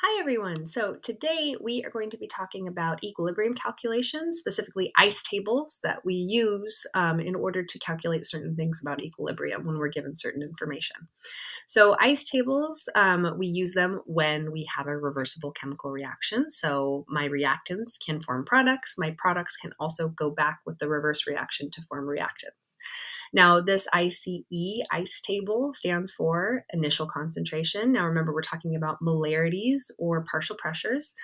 Hi, everyone. So today we are going to be talking about equilibrium calculations, specifically ICE tables that we use in order to calculate certain things about equilibrium when we're given certain information. So ICE tables, we use them when we have a reversible chemical reaction. So my reactants can form products. My products can also go back with the reverse reaction to form reactants. Now, this ICE table stands for initial concentration. Now, remember, we're talking about molarities or partial pressures.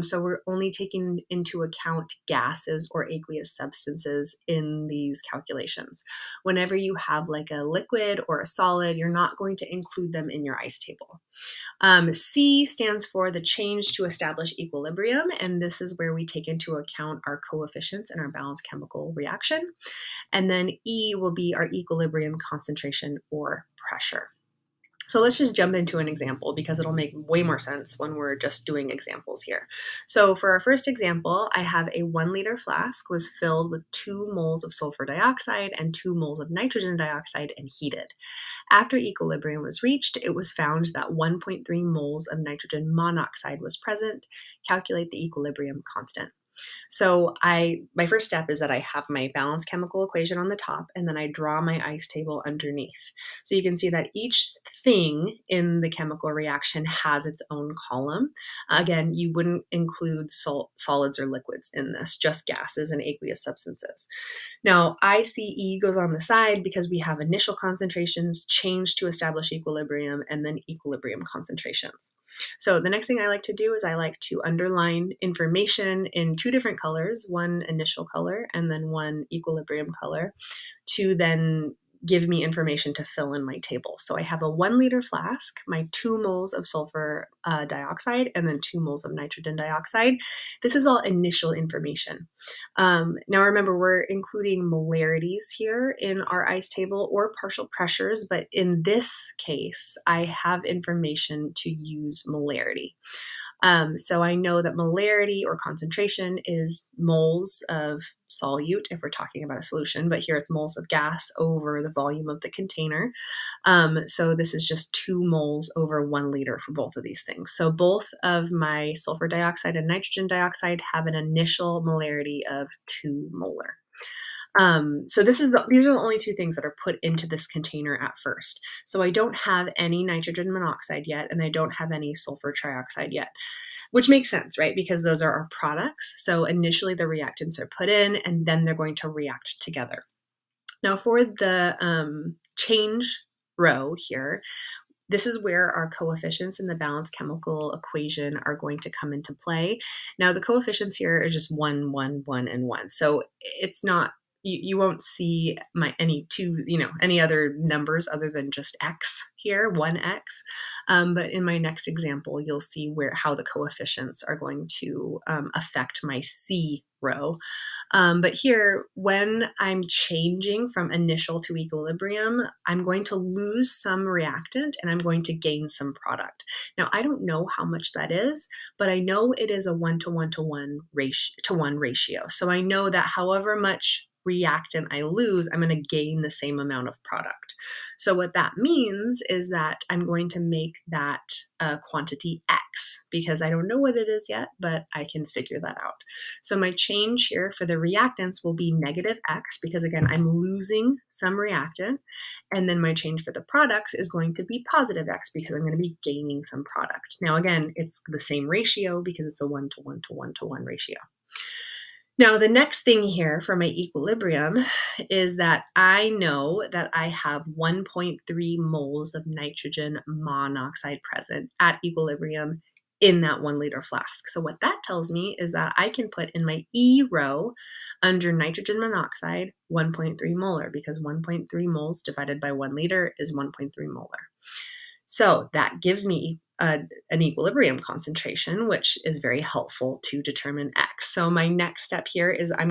So we're only taking into account gases or aqueous substances in these calculations. Whenever you have like a liquid or a solid, you're not going to include them in your ICE table. C stands for the change to establish equilibrium, and this is where we take into account our coefficients in our balanced chemical reaction. And then E will be our equilibrium concentration or pressure. So let's just jump into an example because it'll make way more sense when we're just doing examples here. So for our first example, I have a 1 liter flask was filled with 2 moles of sulfur dioxide and 2 moles of nitrogen dioxide and heated. After equilibrium was reached, it was found that 1.3 moles of nitrogen monoxide was present. Calculate the equilibrium constant. So my first step is that I have my balanced chemical equation on the top, and then I draw my ICE table underneath. So you can see that each thing in the chemical reaction has its own column. Again, you wouldn't include solids or liquids in this, just gases and aqueous substances. Now, ICE goes on the side because we have initial concentrations, change to establish equilibrium, and then equilibrium concentrations. So the next thing I like to do is I like to underline information in 2 different colors, one initial color and then one equilibrium color, to then give me information to fill in my table. So I have a 1 liter flask, my 2 moles of sulfur dioxide, and then 2 moles of nitrogen dioxide. This is all initial information. Now remember, we're including molarities here in our ICE table or partial pressures, but in this case, I have information to use molarity. So I know that molarity or concentration is moles of solute if we're talking about a solution, but here it's moles of gas over the volume of the container. So this is just 2 moles over 1 liter for both of these things. So both of my sulfur dioxide and nitrogen dioxide have an initial molarity of 2 molar. So these are the only 2 things that are put into this container at first. So I don't have any nitrogen monoxide yet, and I don't have any sulfur trioxide yet, which makes sense, right? Because those are our products. So initially the reactants are put in, and then they're going to react together. Now for the change row here, this is where our coefficients in the balanced chemical equation are going to come into play. Now the coefficients here are just 1, 1, 1, and 1. So it's not, you won't see any other numbers other than just x here, 1x. But in my next example, you'll see how the coefficients are going to affect my C row. But here, when I'm changing from initial to equilibrium, I'm going to lose some reactant and I'm going to gain some product. Now, I don't know how much that is, but I know it is a 1-to-1-to-1 ratio. So I know that however much reactant I lose, I'm going to gain the same amount of product. So what that means is that I'm going to make that quantity X, because I don't know what it is yet, but I can figure that out. So my change here for the reactants will be negative X, because again, I'm losing some reactant. And then my change for the products is going to be positive X, because I'm going to be gaining some product. Now again, it's the same ratio because it's a 1-to-1-to-1-to-1 ratio. Now, the next thing here for my equilibrium is that I know that I have 1.3 moles of nitrogen monoxide present at equilibrium in that 1 liter flask. So what that tells me is that I can put in my E row under nitrogen monoxide 1.3 molar, because 1.3 moles divided by 1 liter is 1.3 molar. So that gives me an equilibrium concentration, which is very helpful to determine X. So my next step here is I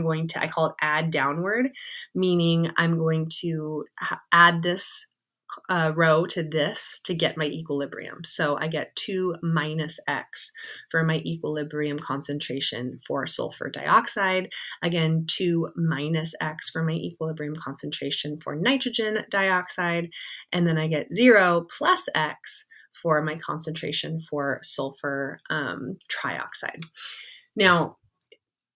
call it add downward, meaning I'm going to add this row to this to get my equilibrium. So I get 2 minus X for my equilibrium concentration for sulfur dioxide. Again, 2 minus X for my equilibrium concentration for nitrogen dioxide. And then I get 0 plus X for my concentration for sulfur trioxide. Now,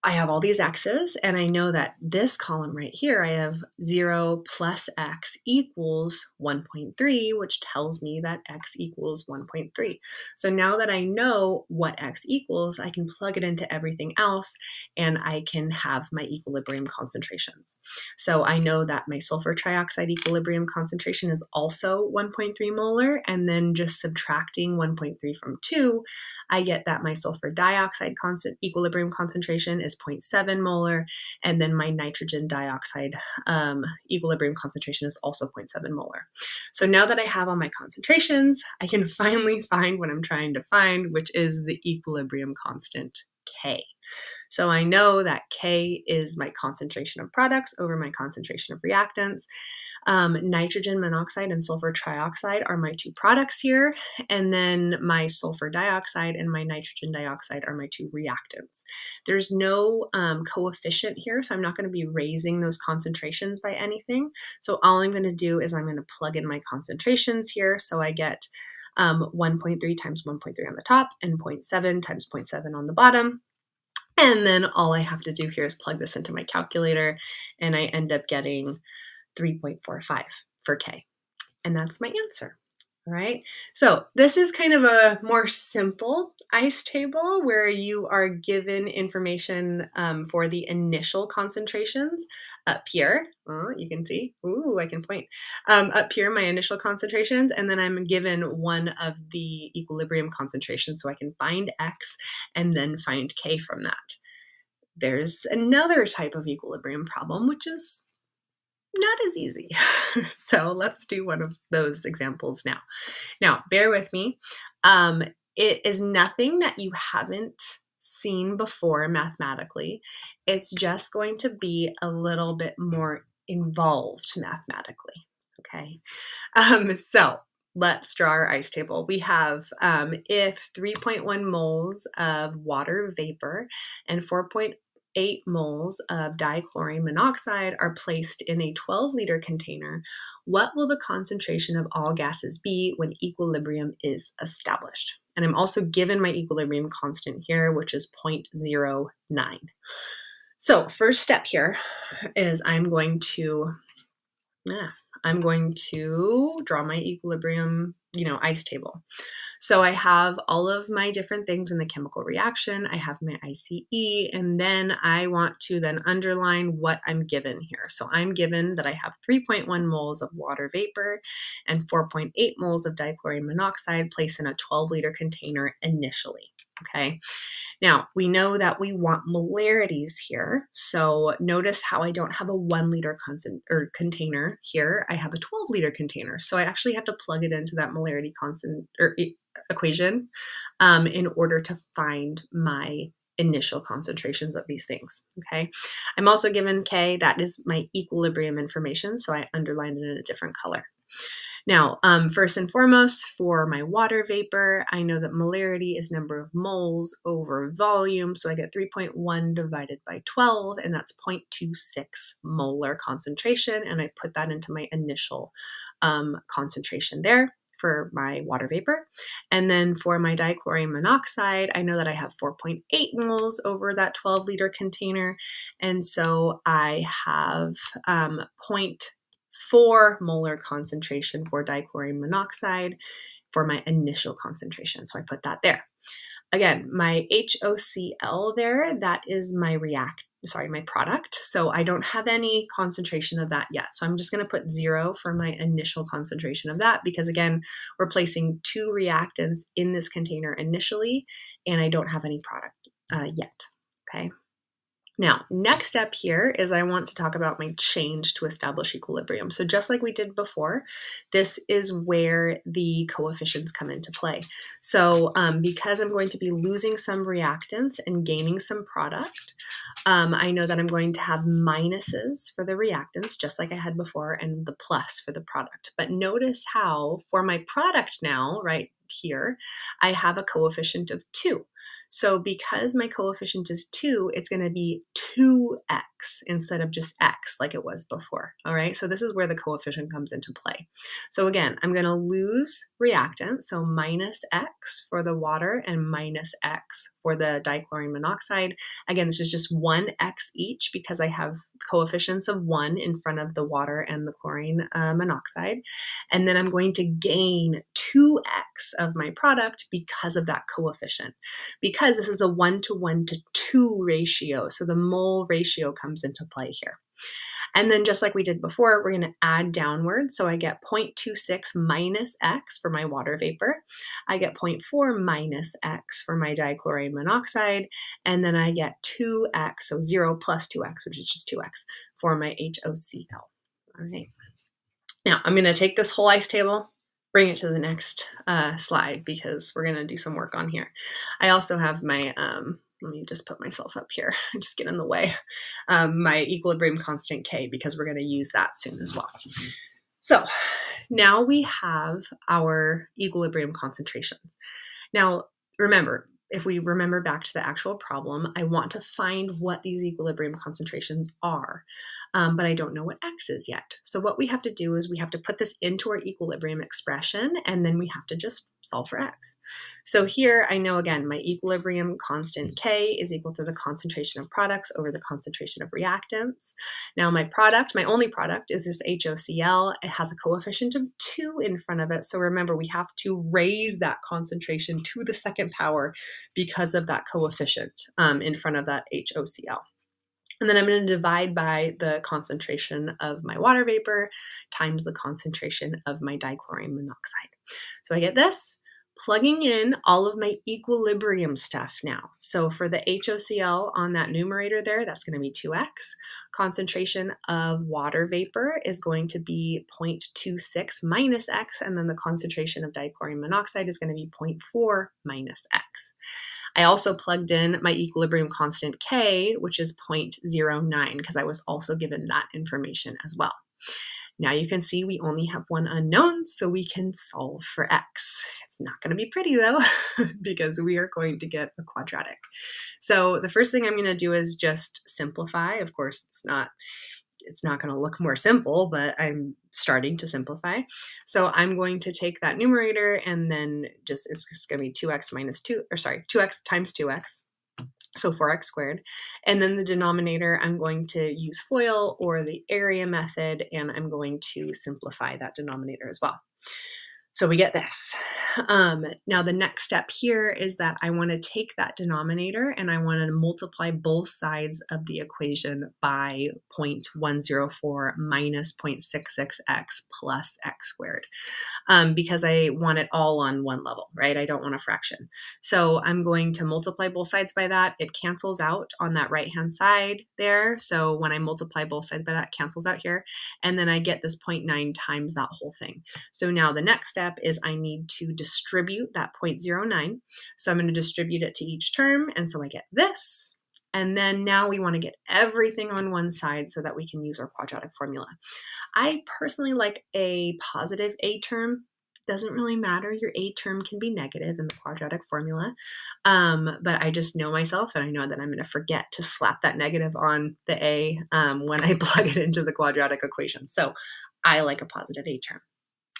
I have all these x's, and I know that this column right here, I have 0 plus x equals 1.3, which tells me that x equals 1.3. So now that I know what x equals, I can plug it into everything else, and I can have my equilibrium concentrations. So I know that my sulfur trioxide equilibrium concentration is also 1.3 molar, and then just subtracting 1.3 from 2, I get that my sulfur dioxide equilibrium concentration is 0.7 molar, and then my nitrogen dioxide equilibrium concentration is also 0.7 molar. So now that I have all my concentrations, I can finally find what I'm trying to find, which is the equilibrium constant, K. So I know that K is my concentration of products over my concentration of reactants. Nitrogen monoxide and sulfur trioxide are my two products here, and then my sulfur dioxide and my nitrogen dioxide are my two reactants. There's no coefficient here, so I'm not going to be raising those concentrations by anything. So all I'm going to do is I'm going to plug in my concentrations here, so I get 1.3 times 1.3 on the top and 0.7 times 0.7 on the bottom. And then all I have to do here is plug this into my calculator, and I end up getting 3.45 for K. And that's my answer. All right. So this is kind of a more simple ICE table where you are given information for the initial concentrations up here. Oh, you can see. Ooh, I can point. Up here, my initial concentrations, and then I'm given one of the equilibrium concentrations, so I can find X and then find K from that. There's another type of equilibrium problem, which is not as easy. So let's do one of those examples now. Now, bear with me. It is nothing that you haven't seen before mathematically. It's just going to be a little bit more involved mathematically. Okay. So let's draw our ICE table. We have if 3.1 moles of water vapor and 4.8 moles of dichlorine monoxide are placed in a 12-liter container, what will the concentration of all gases be when equilibrium is established? And I'm also given my equilibrium constant here, which is 0.09. So first step here is I'm going to draw my equilibrium, ICE table. So I have all of my different things in the chemical reaction. I have my ICE, and then I want to then underline what I'm given here. So I'm given that I have 3.1 moles of water vapor and 4.8 moles of dichlorine monoxide placed in a 12-liter container initially. Okay. Now, we know that we want molarities here. So notice how I don't have a 1-liter container here. I have a 12-liter container. So I actually have to plug it into that molarity equation in order to find my initial concentrations of these things. Okay. I'm also given K. That is my equilibrium information. So I underlined it in a different color. Now, first and foremost, for my water vapor, I know that molarity is number of moles over volume. So I get 3.1 divided by 12, and that's 0.26 molar concentration. And I put that into my initial concentration there for my water vapor. And then for my dichlorine monoxide, I know that I have 4.8 moles over that 12-liter container. And so I have 0.4 molar concentration for dichlorine monoxide for my initial concentration. So I put that there. Again, my HOCl there, that is my my product. So I don't have any concentration of that yet. So I'm just going to put 0 for my initial concentration of that because, again, we're placing 2 reactants in this container initially, and I don't have any product yet. Okay. Now, next step here is I want to talk about my change to establish equilibrium. So just like we did before, this is where the coefficients come into play. So because I'm going to be losing some reactants and gaining some product, I know that I'm going to have minuses for the reactants, just like I had before, and the plus for the product. But notice how for my product now, right, here, I have a coefficient of 2. So because my coefficient is 2, it's going to be 2x instead of just x like it was before. All right, so this is where the coefficient comes into play. So again, I'm going to lose reactant, so minus x for the water and minus x for the dichlorine monoxide. Again, this is just 1x each because I have coefficients of 1 in front of the water and the chlorine monoxide. And then I'm going to gain 2x of my product because of that coefficient, because this is a 1:1 to 2 ratio. So the mole ratio comes into play here. And then just like we did before, we're going to add downward. So I get 0.26 minus x for my water vapor. I get 0.4 minus x for my dichlorine monoxide. And then I get 2x, so 0 plus 2x, which is just 2x, for my HOCl. All right. Now I'm going to take this whole ice table, bring it to the next slide because we're going to do some work on here. I also have my let me just put myself up here. I just get in the way. My equilibrium constant K, because we're going to use that soon as well. So now we have our equilibrium concentrations. Now, remember, if we remember back to the actual problem, I want to find what these equilibrium concentrations are, but I don't know what x is yet. So what we have to do is we have to put this into our equilibrium expression, and then we have to just solve for x. So here I know, again, my equilibrium constant K is equal to the concentration of products over the concentration of reactants. Now my product, my only product, is this HOCl. It has a coefficient of 2 in front of it. So remember, we have to raise that concentration to the second power because of that coefficient in front of that HOCl. And then I'm going to divide by the concentration of my water vapor times the concentration of my dichlorine monoxide. So I get this, plugging in all of my equilibrium stuff now. So for the HOCl on that numerator there, that's going to be 2x. Concentration of water vapor is going to be 0.26 minus x, and then the concentration of dichlorine monoxide is going to be 0.4 minus x. I also plugged in my equilibrium constant K, which is 0.09, because I was also given that information as well. Now you can see we only have one unknown, so we can solve for x. It's not going to be pretty though, because we are going to get a quadratic. So the first thing I'm going to do is just simplify. Of course, it's not going to look more simple, but I'm starting to simplify. So I'm going to take that numerator and then it's just going to be 2x times 2x. So 4x squared. And then the denominator, I'm going to use FOIL or the area method, and I'm going to simplify that denominator as well. So we get this. Now the next step here is that I want to take that denominator and I want to multiply both sides of the equation by 0.104 minus 0.66x plus x squared, because I want it all on one level, right? I don't want a fraction. So I'm going to multiply both sides by that. It cancels out on that right-hand side there. So when I multiply both sides by that, it cancels out here. And then I get this 0.9 times that whole thing. So now the next step is I need to distribute that 0.09. So I'm going to distribute it to each term. And so I get this. And then now we want to get everything on one side so that we can use our quadratic formula. I personally like a positive A term. Doesn't really matter. Your A term can be negative in the quadratic formula. But I just know myself, and I know that I'm going to forget to slap that negative on the A when I plug it into the quadratic equation. So I like a positive A term.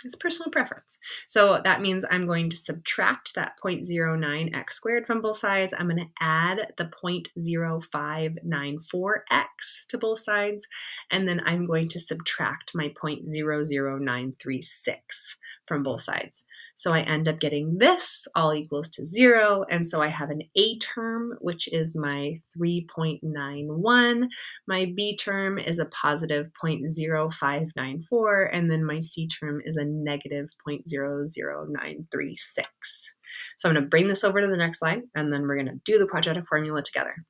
It's personal preference. So that means I'm going to subtract that 0.09x squared from both sides. I'm going to add the 0.0594x to both sides. And then I'm going to subtract my 0.00936 from both sides. So I end up getting this all equals to 0. And so I have an A term, which is my 3.91. My B term is a positive 0.0594. And then my C term is a negative 0.00936. So I'm going to bring this over to the next slide, and then we're going to do the quadratic formula together.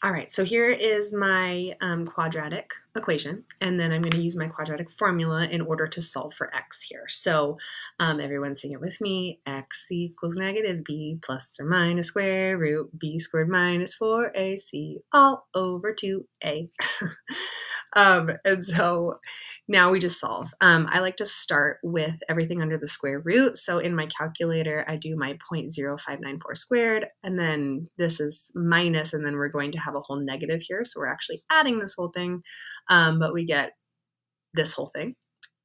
All right, so here is my quadratic equation, and then I'm going to use my quadratic formula in order to solve for x here. So everyone sing it with me. X equals negative b plus or minus square root b squared minus 4ac all over 2a. And so now we just solve. I like to start with everything under the square root. So in my calculator, I do my 0.0594 squared, and then this is minus, and then we're going to have a whole negative here. So we're actually adding this whole thing, but we get this whole thing.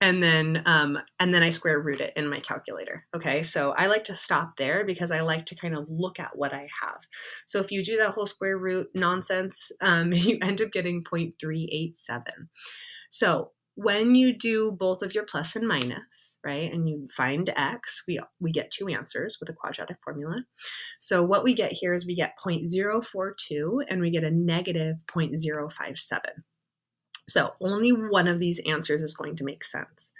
And then I square root it in my calculator. Okay, so I like to stop there because I like to kind of look at what I have. So if you do that whole square root nonsense, you end up getting 0.387. So when you do both of your plus and minus, right, and you find x, we get two answers with a quadratic formula. So what we get here is we get 0.042 and we get a negative 0.057. So only one of these answers is going to make sense.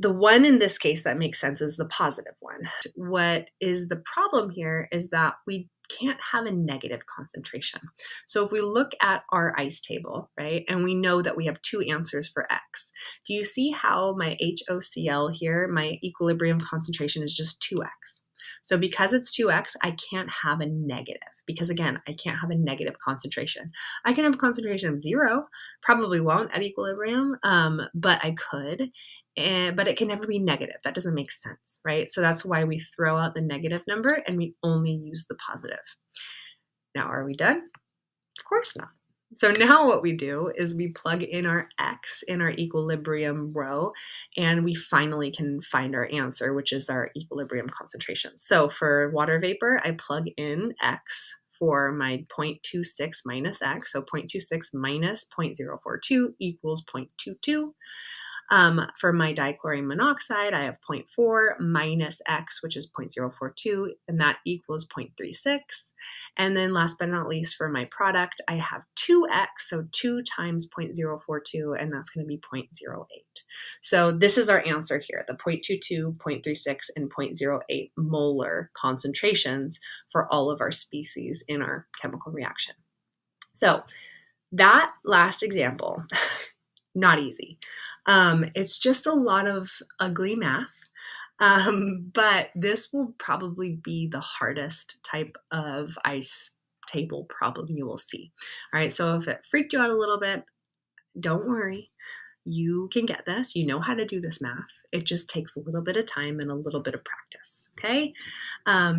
The one in this case that makes sense is the positive one. What is the problem here is that we can't have a negative concentration. So if we look at our ICE table, right, and we know that we have two answers for X, do you see how my HOCl here, my equilibrium concentration is just 2X? So because it's 2X, I can't have a negative because, again, I can't have a negative concentration. I can have a concentration of 0, probably won't at equilibrium, but I could. But it can never be negative. That doesn't make sense, right? So that's why we throw out the negative number and we only use the positive. Now, are we done? Of course not. So now what we do is we plug in our X in our equilibrium row, and we finally can find our answer, which is our equilibrium concentration. So for water vapor, I plug in X for my 0.26 minus X. So 0.26 minus 0.042 equals 0.22. For my dichlorine monoxide, I have 0.4 minus X, which is 0.042, and that equals 0.36. And then last but not least, for my product, I have 2X, so 2 times 0.042, and that's going to be 0.08. So this is our answer here, the 0.22, 0.36, and 0.08 molar concentrations for all of our species in our chemical reaction. So that last example, not easy. It's just a lot of ugly math, but this will probably be the hardest type of ICE table problem you will see. All right, so if it freaked you out a little bit, don't worry. You can get this. You know how to do this math. It just takes a little bit of time and a little bit of practice, okay?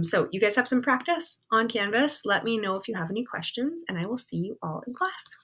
So you guys have some practice on Canvas. Let me know if you have any questions, and I will see you all in class.